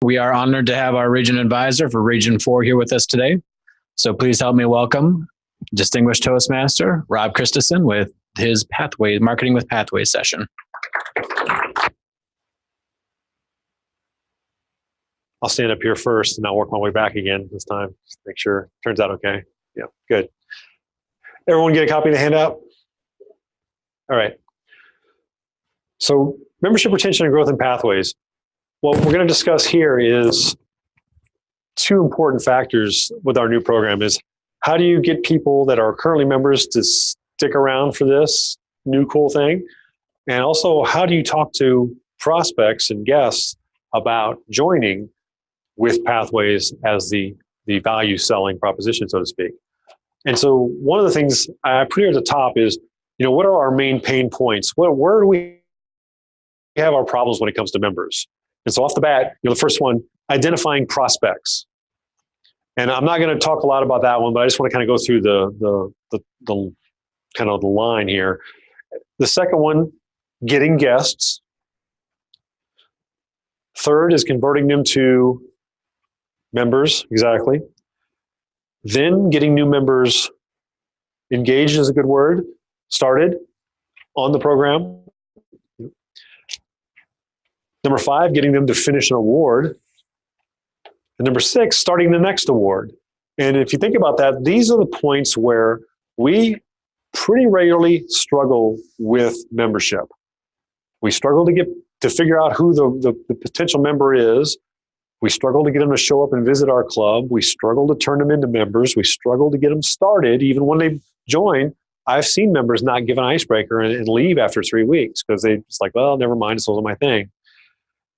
We are honored to have our region advisor for Region 4 here with us today. So please help me welcome distinguished Toastmaster Rob Christeson with his Pathways Marketing with Pathways session. I'll stand up here first and I'll work my way back again this time. Just make sure it turns out okay. Yeah, good. Everyone get a copy of the handout? All right. So membership retention and growth in pathways. What we're going to discuss here is two important factors with our new program is how do you get people that are currently members to stick around for this new cool thing? And also, how do you talk to prospects and guests about joining with Pathways as the value selling proposition, so to speak? And so one of the things I put here at the top is, what are our main pain points? Where do we have our problems when it comes to members? And so off the bat, the first one, identifying prospects. And I'm not going to talk a lot about that one, but I just want to kind of go through the kind of the line here. The second one, getting guests. Third is converting them to members, exactly. Then getting new members engaged is a good word, started on the program. Number 5, getting them to finish an award. And number 6, starting the next award. And if you think about that, these are the points where we pretty regularly struggle with membership. We struggle to figure out who the potential member is. We struggle to get them to show up and visit our club. We struggle to turn them into members. We struggle to get them started. Even when they join, I've seen members not give an icebreaker and leave after 3 weeks because they just like, well, never mind, this wasn't my thing.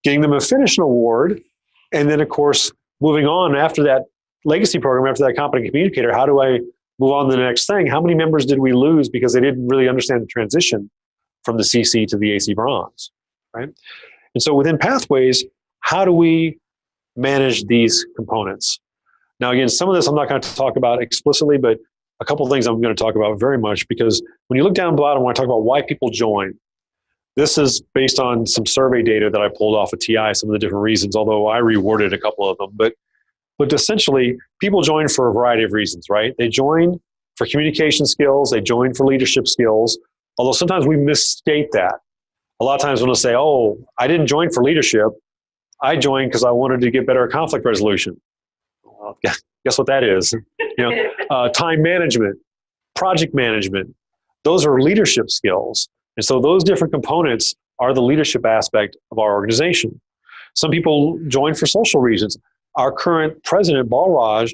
Getting them to finish an award, and then, of course, moving on after that legacy program, after that competent communicator, how do I move on to the next thing? How many members did we lose because they didn't really understand the transition from the CC to the AC Bronze, right? And so within Pathways, how do we manage these components? Now, again, some of this I'm not going to talk about explicitly, but a couple of things I'm going to talk about very much, because when you look down the bottom, when I talk about why people join, this is based on some survey data that I pulled off of TI, some of the different reasons, although I reworded a couple of them. But essentially, people join for a variety of reasons, right? They join for communication skills. They join for leadership skills, although sometimes we misstate that. A lot of times when they'll say, oh, I didn't join for leadership. I joined because I wanted to get better at conflict resolution. Well, guess what that is? Time management, project management. Those are leadership skills. And so those different components are the leadership aspect of our organization. Some people join for social reasons. Our current president, Balraj,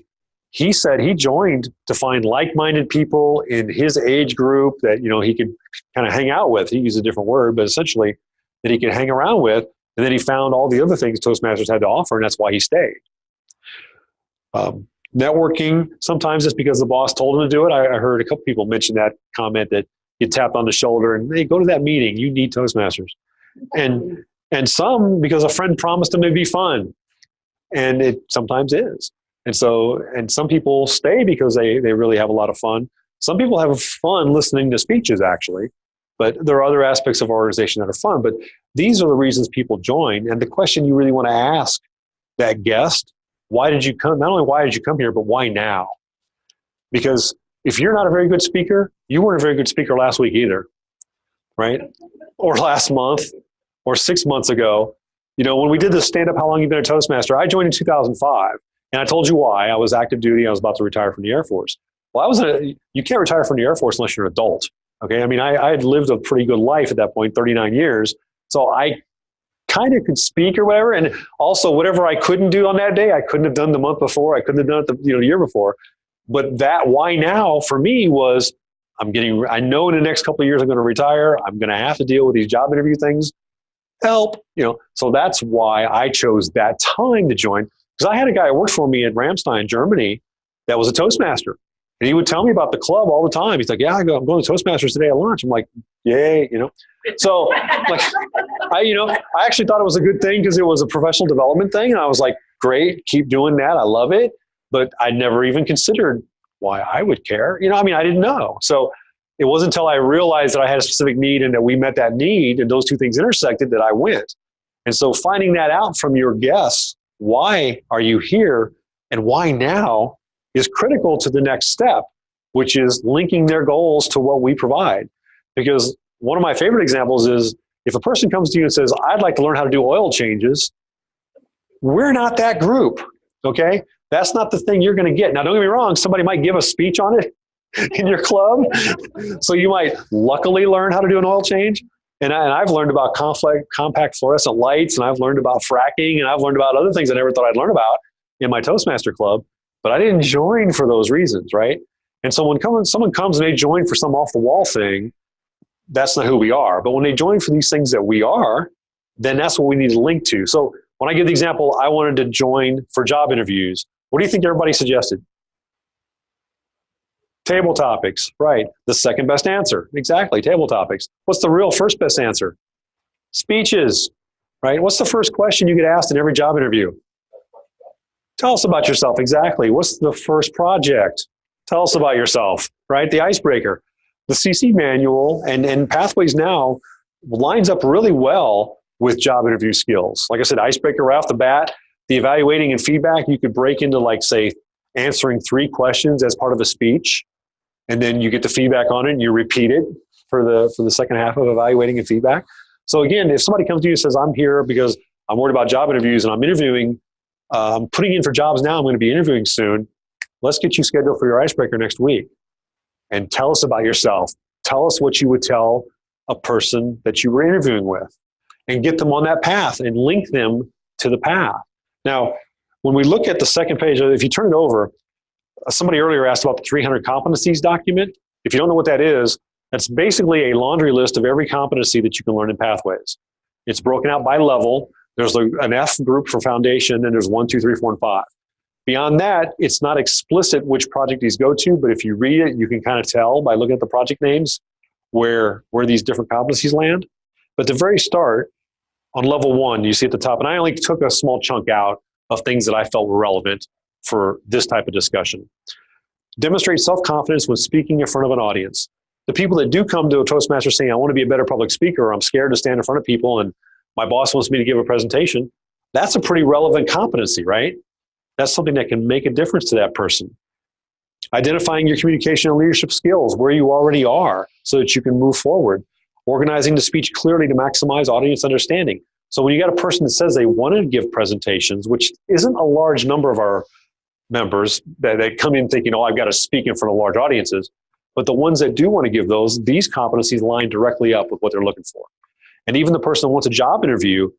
he said he joined to find like-minded people in his age group that he could kind of hang out with. He used a different word, but essentially that he could hang around with. And then he found all the other things Toastmasters had to offer, and that's why he stayed. Networking, sometimes it's because the boss told him to do it. I heard a couple people mention that comment that you tapped on the shoulder and, hey, go to that meeting. You need Toastmasters. And some because a friend promised them it'd be fun. And it sometimes is. And some people stay because they really have a lot of fun. Some people have fun listening to speeches, actually. But there are other aspects of our organization that are fun. But these are the reasons people join. And the question you really want to ask that guest, why did you come? Not only why did you come here, but why now? Because if you're not a very good speaker, you weren't a very good speaker last week either, right? Or last month, or 6 months ago. When we did the stand-up, how long you've been a Toastmaster, I joined in 2005. And I told you why. I was active duty. I was about to retire from the Air Force. Well, you can't retire from the Air Force unless you're an adult. Okay, I mean, I had lived a pretty good life at that point, 39 years. So I kind of could speak or whatever. And also whatever I couldn't do on that day, I couldn't have done the month before. I couldn't have done it the year before. But that why now for me was I know in the next couple of years I'm going to retire. I'm going to have to deal with these job interview things. Help, So that's why I chose that time to join. Because I had a guy who worked for me at Ramstein, Germany, that was a Toastmaster. And he would tell me about the club all the time. He's like, yeah, I'm going to Toastmasters today at lunch. I'm like, yay, So like, I actually thought it was a good thing because it was a professional development thing. And I was like, great, keep doing that. I love it. But I never even considered why I would care. I didn't know. So it wasn't until I realized that I had a specific need and that we met that need and those two things intersected that I went. And so finding that out from your guests why are you here and why now is critical to the next step, which is linking their goals to what we provide. Because one of my favorite examples is if a person comes to you and says, I'd like to learn how to do oil changes, we're not that group, okay? That's not the thing you're going to get. Now, don't get me wrong, somebody might give a speech on it in your club. So you might luckily learn how to do an oil change. And I've learned about compact fluorescent lights, and I've learned about fracking, and I've learned about other things I never thought I'd learn about in my Toastmaster club, but I didn't join for those reasons, right? And so when someone comes and they join for some off-the-wall thing, that's not who we are. But when they join for these things that we are, then that's what we need to link to. So when I give the example, I wanted to join for job interviews, what do you think everybody suggested? Table topics, right. The second best answer, exactly, table topics. What's the real first best answer? Speeches, right? What's the first question you get asked in every job interview? Tell us about yourself, exactly. What's the first project? Tell us about yourself, right? The icebreaker. The CC manual and Pathways now lines up really well with job interview skills. Like I said, icebreaker right off the bat, the evaluating and feedback, you could break into like, say, answering 3 questions as part of a speech. And then you get the feedback on it and you repeat it for the second half of evaluating and feedback. So again, if somebody comes to you and says, I'm here because I'm worried about job interviews and I'm interviewing, I'm putting in for jobs now, I'm going to be interviewing soon. Let's get you scheduled for your icebreaker next week. And tell us about yourself. Tell us what you would tell a person that you were interviewing with and get them on that path and link them to the path. Now, when we look at the second page, if you turn it over, somebody earlier asked about the 300 competencies document. If you don't know what that is, that's basically a laundry list of every competency that you can learn in Pathways. It's broken out by level. There's an F group for foundation, and there's 1, 2, 3, 4, and 5. Beyond that, it's not explicit which project these go to, but if you read it, you can kind of tell by looking at the project names where these different competencies land. But at the very start, on level 1, you see at the top, and I only took a small chunk out of things that I felt were relevant for this type of discussion. Demonstrate self-confidence when speaking in front of an audience. The people that do come to a Toastmaster saying, I want to be a better public speaker, or I'm scared to stand in front of people and my boss wants me to give a presentation, that's a pretty relevant competency, right? That's something that can make a difference to that person. Identifying your communication and leadership skills, where you already are, so that you can move forward. Organizing the speech clearly to maximize audience understanding. So when you got a person that says they want to give presentations, which isn't a large number of our members that come in thinking, oh, I've got to speak in front of large audiences, but the ones that do want to give those, these competencies line directly up with what they're looking for. And even the person that wants a job interview,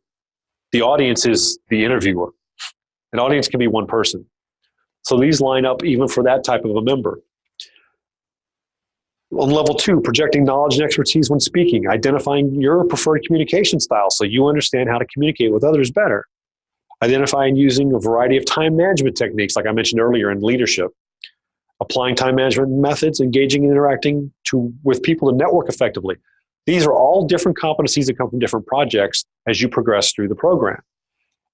the audience is the interviewer. An audience can be one person. So these line up even for that type of a member. On level 2, projecting knowledge and expertise when speaking, identifying your preferred communication style so you understand how to communicate with others better. Identifying using a variety of time management techniques, like I mentioned earlier in leadership. Applying time management methods, engaging and interacting with people to network effectively. These are all different competencies that come from different projects as you progress through the program.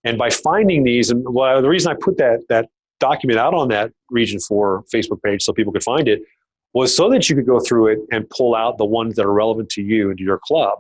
And by finding these, and the reason I put that document out on that Region 4 Facebook page so people could find it, was so that you could go through it and pull out the ones that are relevant to you and to your club.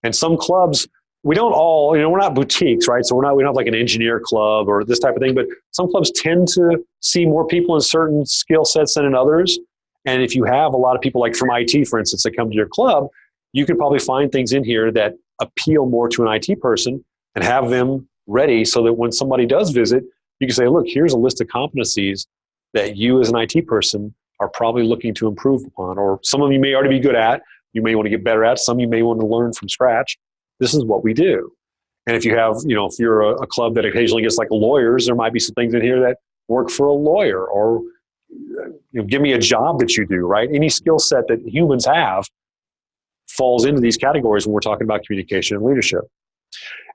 And some clubs, we don't all, we're not boutiques, right? So we don't have like an engineer club or this type of thing, but some clubs tend to see more people in certain skill sets than in others. And if you have a lot of people like from IT, for instance, that come to your club, you could probably find things in here that appeal more to an IT person and have them ready so that when somebody does visit, you can say, look, here's a list of competencies that you as an IT person are probably looking to improve upon, or some of you may already be good at, you may want to get better at, some you may want to learn from scratch. This is what we do. And if you have, if you're a club that occasionally gets like lawyers, there might be some things in here that work for a lawyer, or give me a job that you do, right? Any skill set that humans have falls into these categories when we're talking about communication and leadership.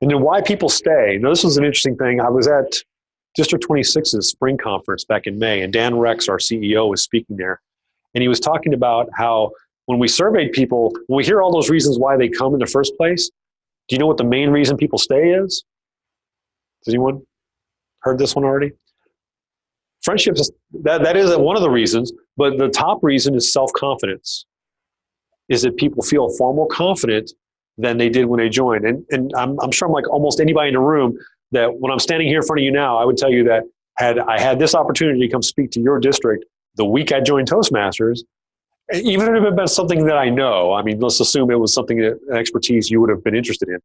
And then why people stay. Now, this was an interesting thing. I was at District 26's spring conference back in May, and Dan Rex, our CEO, was speaking there. And he was talking about how when we surveyed people, when we hear all those reasons why they come in the first place, do you know what the main reason people stay is? Has anyone heard this one already? Friendships, that is one of the reasons, but the top reason is self-confidence. Is that people feel far more confident than they did when they joined. And I'm sure I'm like almost anybody in the room, that when I'm standing here in front of you now, I would tell you that had I had this opportunity to come speak to your district the week I joined Toastmasters, even if it had been something that I know, I mean, let's assume it was something that an expertise you would have been interested in,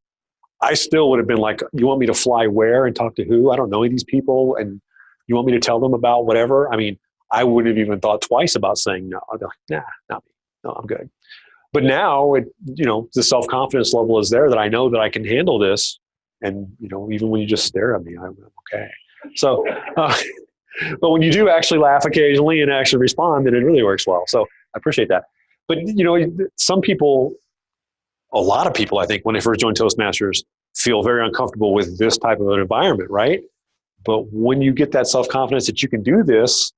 I still would have been like, you want me to fly where and talk to who? I don't know any of these people, and you want me to tell them about whatever? I mean, I wouldn't have even thought twice about saying no. I'd be like, nah, not me. No, I'm good. But now, the self-confidence level is there that I know that I can handle this. And, even when you just stare at me, I'm okay. So, but when you do actually laugh occasionally and actually respond, then it really works well. So I appreciate that. But, some people, a lot of people, I think, when they first join Toastmasters, feel very uncomfortable with this type of an environment, right? But when you get that self-confidence that you can do this,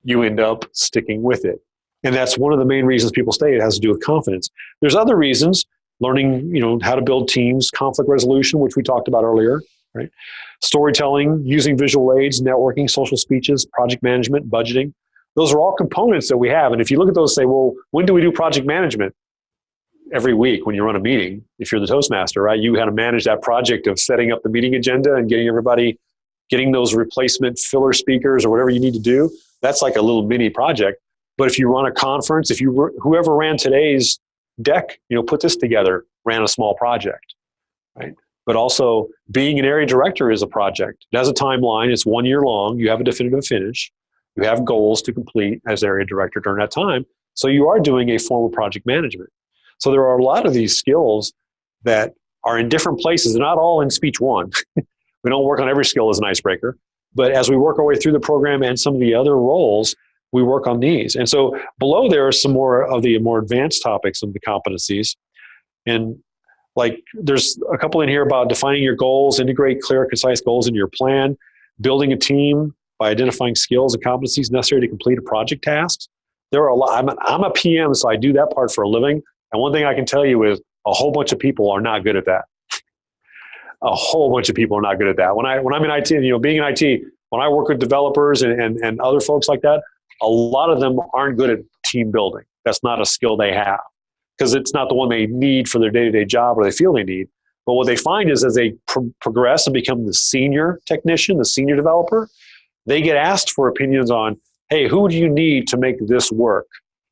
you end up sticking with it. And that's one of the main reasons people stay. It has to do with confidence. There's other reasons, learning, how to build teams, conflict resolution, which we talked about earlier, right? Storytelling, using visual aids, networking, social speeches, project management, budgeting. Those are all components that we have. And if you look at those and say, well, when do we do project management? Every week when you run a meeting, if you're the Toastmaster, right? You got to manage that project of setting up the meeting agenda and getting those replacement filler speakers or whatever you need to do. That's like a little mini project. But if you run a conference, whoever ran today's deck, put this together, ran a small project, right? But also being an area director is a project. It has a timeline. It's 1 year long. You have a definitive finish. You have goals to complete as area director during that time. So you are doing a form of project management. So there are a lot of these skills that are in different places. They're not all in speech one. We don't work on every skill as an icebreaker. But as we work our way through the program and some of the other roles, we work on these. And so below there are some more of the more advanced topics of the competencies. And like there's a couple in here about defining your goals, integrate clear, concise goals into your plan, building a team by identifying skills and competencies necessary to complete a project task. There are a lot. I'm a PM, so I do that part for a living. And one thing I can tell you is a whole bunch of people are not good at that. A whole bunch of people are not good at that. When I'm in IT, being in IT, when I work with developers and other folks like that, a lot of them aren't good at team building. That's not a skill they have because it's not the one they need for their day-to-day job or they feel they need. But what they find is as they progress and become the senior technician, the senior developer, they get asked for opinions on, hey, who do you need to make this work?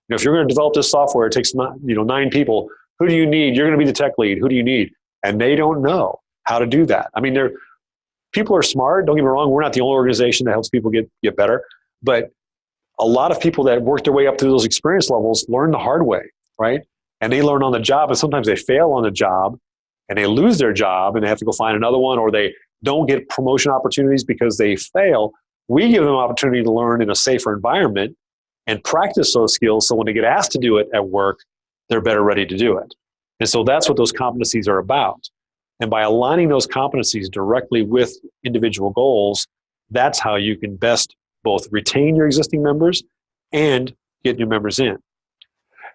If you're going to develop this software, it takes 9 people. Who do you need? You're going to be the tech lead. Who do you need? And they don't know how to do that. I mean, people are smart. Don't get me wrong. We're not the only organization that helps people get better. But a lot of people that work their way up through those experience levels learn the hard way, right? And they learn on the job. And sometimes they fail on the job and they lose their job and they have to go find another one, or they don't get promotion opportunities because they fail. We give them an opportunity to learn in a safer environment and practice those skills so when they get asked to do it at work, they're better ready to do it. And so that's what those competencies are about. And by aligning those competencies directly with individual goals, that's how you can best both retain your existing members and get new members in.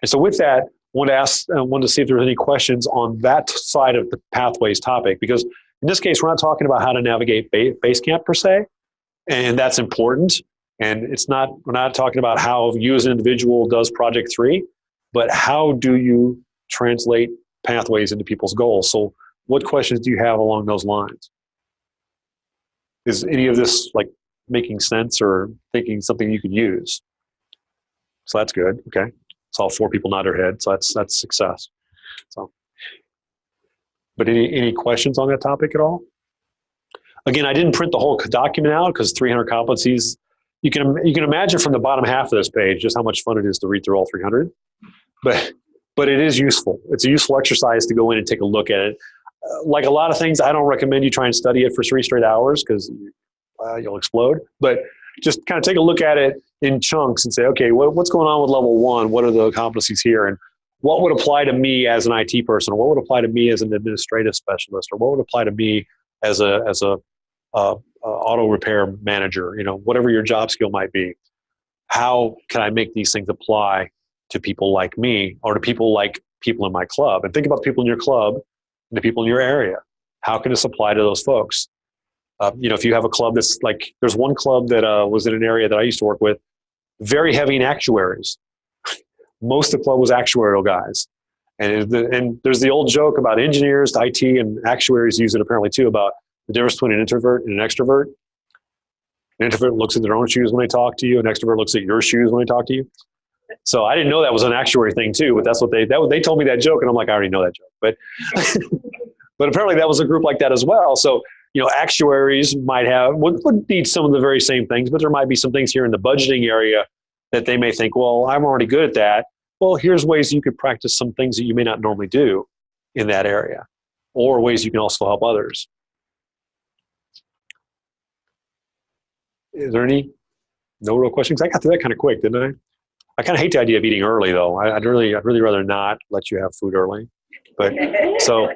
And so with that, I wanted to see if there were any questions on that side of the pathways topic, because in this case, we're not talking about how to navigate Basecamp per se, and that's important. And we're not talking about how you as an individual does Project 3, but how do you translate pathways into people's goals? So what questions do you have along those lines? Is any of this like making sense or thinking something you could use? So that's good. Okay. So all 4 people nod their head. So that's success. So, but any questions on that topic at all? Again, I didn't print the whole document out because 300 competencies. You can imagine from the bottom half of this page just how much fun it is to read through all 300. But it is useful. It's a useful exercise to go in and take a look at it. Like a lot of things, I don't recommend you try and study it for 3 straight hours because you'll explode. But just kind of take a look at it in chunks and say, okay, what's going on with level 1? What are the competencies here? And what would apply to me as an IT person? Or what would apply to me as an administrative specialist? Or what would apply to me as a auto repair manager? Whatever your job skill might be. How can I make these things apply to people like me or to people in my club? And think about the people in your club and the people in your area. How can this apply to those folks? If you have a club that's like, there's one club that was in an area that I used to work with, very heavy in actuaries. Most of the club was actuarial guys. And there's the old joke about engineers, IT, and actuaries use it apparently too, about the difference between an introvert and an extrovert. An introvert looks at their own shoes when they talk to you. An extrovert looks at your shoes when they talk to you. So I didn't know that was an actuary thing too, but that's what they told me that joke, and I'm like, I already know that joke. But but apparently that was a group like that as well. So actuaries would need some of the very same things, but there might be some things here in the budgeting area that they may think, well, I'm already good at that. Well, here's ways you could practice some things that you may not normally do in that area, or ways you can also help others. Is there no real questions? I got through that kind of quick, didn't I? I kind of hate the idea of eating early, though. I'd really rather not let you have food early. But so,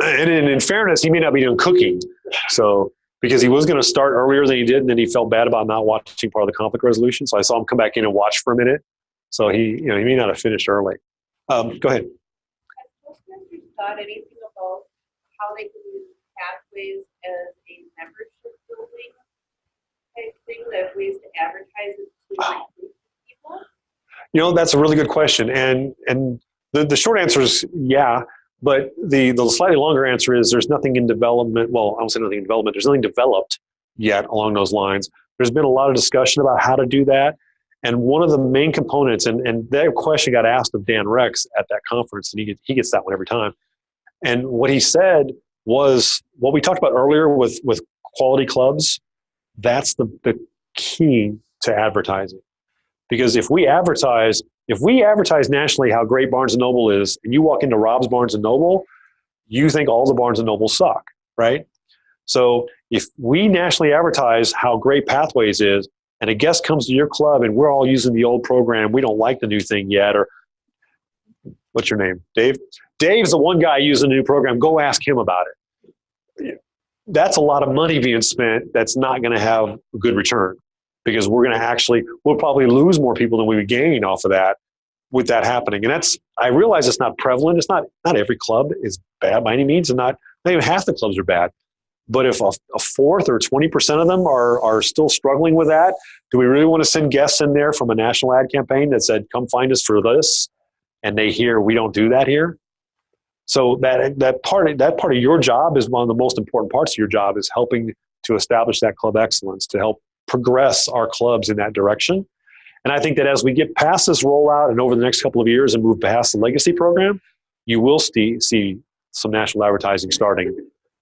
and in fairness, he may not be doing cooking. So, because he was going to start earlier than he did, and then he felt bad about not watching part of the conflict resolution. So I saw him come back in and watch for a minute. So he may not have finished early. Go ahead. Has Toastmasters thought anything about how they can use pathways as a membership building type thing, that ways to advertise it to recruit people? That's a really good question. And the short answer is yeah, but the slightly longer answer is there's nothing in development. Well, I won't say nothing in development. There's nothing developed yet along those lines. There's been a lot of discussion about how to do that. And one of the main components, and that question got asked of Dan Rex at that conference, and he gets that one every time. And what he said was what we talked about earlier with quality clubs. That's the key to advertising. Because if we advertise nationally how great Barnes & Noble is, and you walk into Rob's Barnes & Noble, you think all the Barnes & Noble suck, right? So if we nationally advertise how great Pathways is, and a guest comes to your club and we're all using the old program, we don't like the new thing yet, or what's your name? Dave? Dave's the one guy using the new program. Go ask him about it. That's a lot of money being spent that's not going to have a good return, because we'll probably lose more people than we would gain off of that with that happening. And I realize it's not prevalent. It's not every club is bad by any means, and not even half the clubs are bad. But if a fourth or 20% of them are still struggling with that, do we really want to send guests in there from a national ad campaign that said, come find us for this? And they hear we don't do that here. So that part of your job is one of the most important parts of your job, is helping to establish that club excellence, to help progress our clubs in that direction. And I think that as we get past this rollout and over the next couple of years and move past the legacy program, you will see some national advertising starting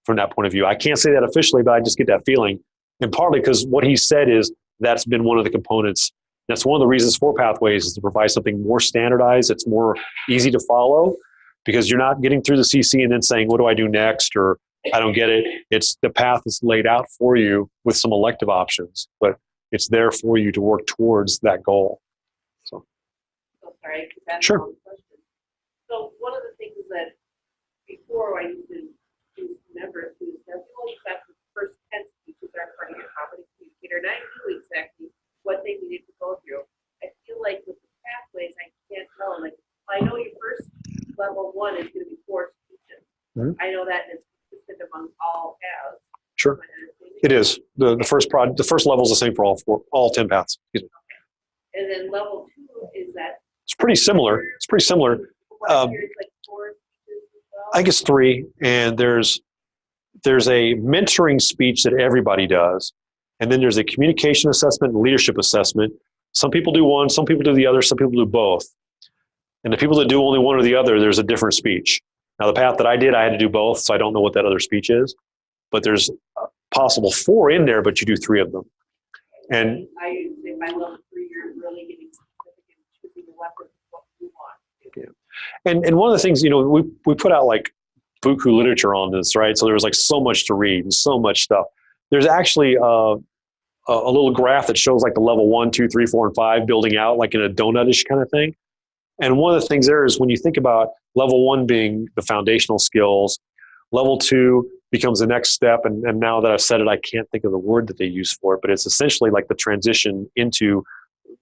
from that point of view. I can't say that officially, but I just get that feeling. And partly because what he said is that's been one of the components. That's one of the reasons for Pathways, is to provide something more standardized. It's more easy to follow, because you're not getting through the CC and then saying, what do I do next? Or I don't get it. It's the path is laid out for you with some elective options, but it's there for you to work towards that goal. So sorry, that's sure. A long question. So one of the things that before I used to do members who said, well, you got the first 10 speeches are part of your competent communicator, and I knew exactly what they needed to go through. I feel like with the Pathways, I can't tell. Like, I know your first level 1 is going to be 4 speeches. Mm-hmm. I know that, and it's consistent among all paths. Sure, it is. The first level is the same for all 10 paths. Okay. And then level 2 is that. It's pretty similar. It's pretty similar. Like 4 speeches as well? I think it's 3, and there's a mentoring speech that everybody does, and then there's a communication assessment and leadership assessment. Some people do one, some people do the other, some people do both. And the people that do only one or the other, there's a different speech. Now, the path that I did, I had to do both, so I don't know what that other speech is. But there's possible 4 in there, but you do 3 of them. And I say by level 3, you're really getting significant choosing the weapon what you want. Yeah. And one of the things, we put out like buku literature on this, right? So there was like so much to read and so much stuff. There's actually a little graph that shows like the level 1, 2, 3, 4, and 5 building out like in a donut-ish kind of thing. And one of the things there is when you think about level 1 being the foundational skills, level 2 becomes the next step. And now that I've said it, I can't think of the word that they use for it, but it's essentially like the transition into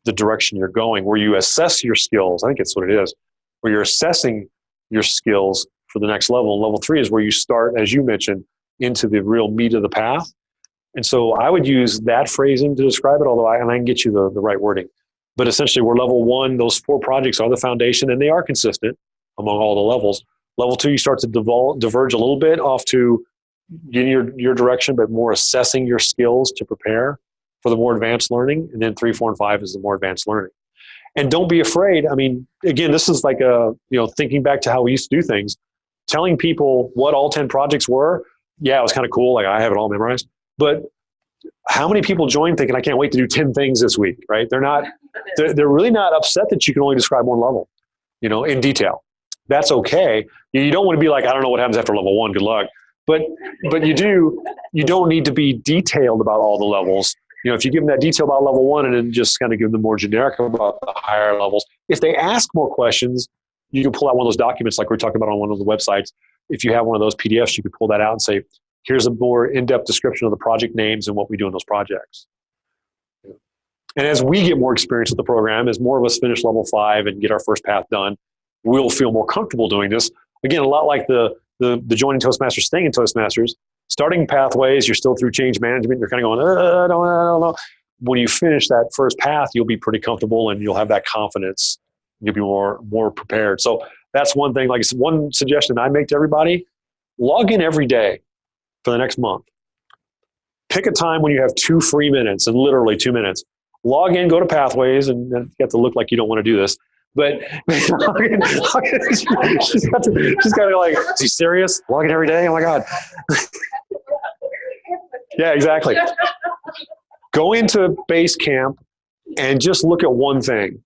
the direction you're going, where you assess your skills. I think it's what it is, where you're assessing your skills for the next level. And level 3 is where you start, as you mentioned, into the real meat of the path. And so I would use that phrasing to describe it, although I can get you the right wording. But essentially, we're level 1, those 4 projects are the foundation, and they are consistent among all the levels. Level 2, you start to diverge a little bit off to getting your direction, but more assessing your skills to prepare for the more advanced learning. And then 3, 4, and 5 is the more advanced learning. And don't be afraid. I mean, again, this is like thinking back to how we used to do things, telling people what all 10 projects were. Yeah, it was kind of cool. Like, I have it all memorized. But how many people join thinking, I can't wait to do 10 things this week, right? They're really not upset that you can only describe one level, in detail. That's okay. You don't want to be like, I don't know what happens after level 1. Good luck. But you don't need to be detailed about all the levels. If you give them that detail about level 1 and then just kind of give them more generic about the higher levels, if they ask more questions, you can pull out one of those documents like we're talking about on one of the websites. If you have one of those PDFs, you can pull that out and say, here's a more in-depth description of the project names and what we do in those projects. And as we get more experience with the program, as more of us finish level 5 and get our first path done, we'll feel more comfortable doing this. Again, a lot like the joining Toastmasters, staying in Toastmasters, starting pathways, you're still through change management, you're kind of going, I don't know. When you finish that first path, you'll be pretty comfortable and you'll have that confidence. You'll be more prepared. So that's one thing. Like I said, one suggestion I make to everybody, log in every day for the next month. Pick a time when you have 2 free minutes, and literally 2 minutes. Log in, go to Pathways, and you have to look like you don't want to do this. But she's got to like, is he serious? Log in every day? Oh my God. Yeah, exactly. Go into base camp and just look at one thing.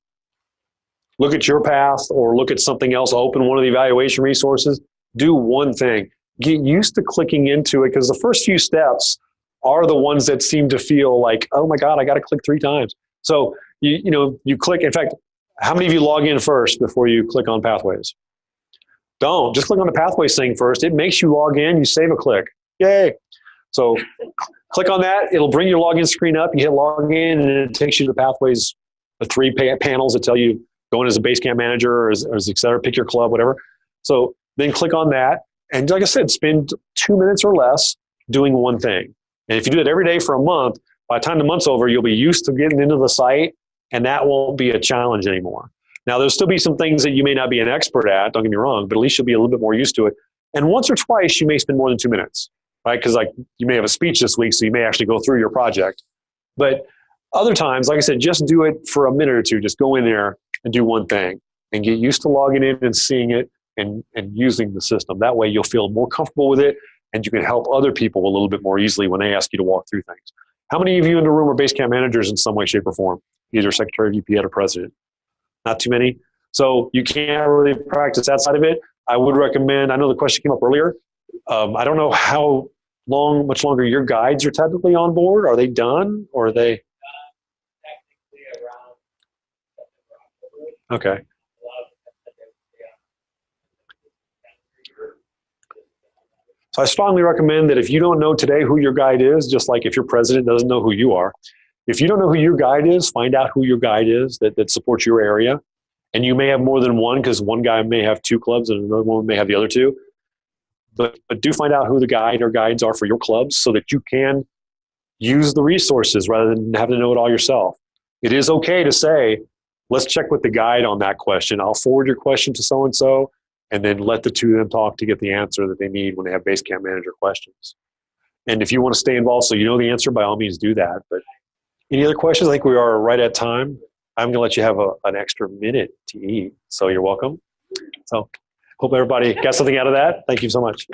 Look at your path or look at something else. Open one of the evaluation resources. Do one thing. Get used to clicking into it, because the first few steps are the ones that seem to feel like, oh my God, I got to click 3 times. So you click. In fact, how many of you log in first before you click on Pathways? Don't. Just click on the Pathways thing first. It makes you log in. You save a click. Yay. So click on that. It'll bring your login screen up. You hit login, and it takes you to the Pathways, the 3 panels that tell you going as a base camp manager or as et cetera, pick your club, whatever. So then click on that. And like I said, spend 2 minutes or less doing one thing. And if you do it every day for a month, by the time the month's over, you'll be used to getting into the site, and that won't be a challenge anymore. Now, there'll still be some things that you may not be an expert at, don't get me wrong, but at least you'll be a little bit more used to it. And once or twice, you may spend more than 2 minutes, right? Because like you may have a speech this week, so you may actually go through your project. But other times, like I said, just do it for a minute or two. Just go in there and do one thing and get used to logging in and seeing it and using the system. That way you'll feel more comfortable with it, and you can help other people a little bit more easily when they ask you to walk through things. How many of you in the room are base camp managers in some way, shape, or form? Either secretary, VP, or president? Not too many. So you can't really practice that side of it. I would recommend, I know the question came up earlier. I don't know how much longer your guides are typically on board. Are they done, or are they? Technically around September, October. Okay. So I strongly recommend that if you don't know today who your guide is, just like if your president doesn't know who you are, if you don't know who your guide is, find out who your guide is that supports your area. And you may have more than one, because one guy may have 2 clubs and another one may have the other 2. But do find out who the guide or guides are for your clubs so that you can use the resources rather than having to know it all yourself. It is okay to say, let's check with the guide on that question. I'll forward your question to so-and-so, and then let the 2 of them talk to get the answer that they need when they have base camp manager questions. And if you want to stay involved so you know the answer, by all means do that. But any other questions? I think we are right at time. I'm going to let you have an extra minute to eat. So you're welcome. So hope everybody got something out of that. Thank you so much.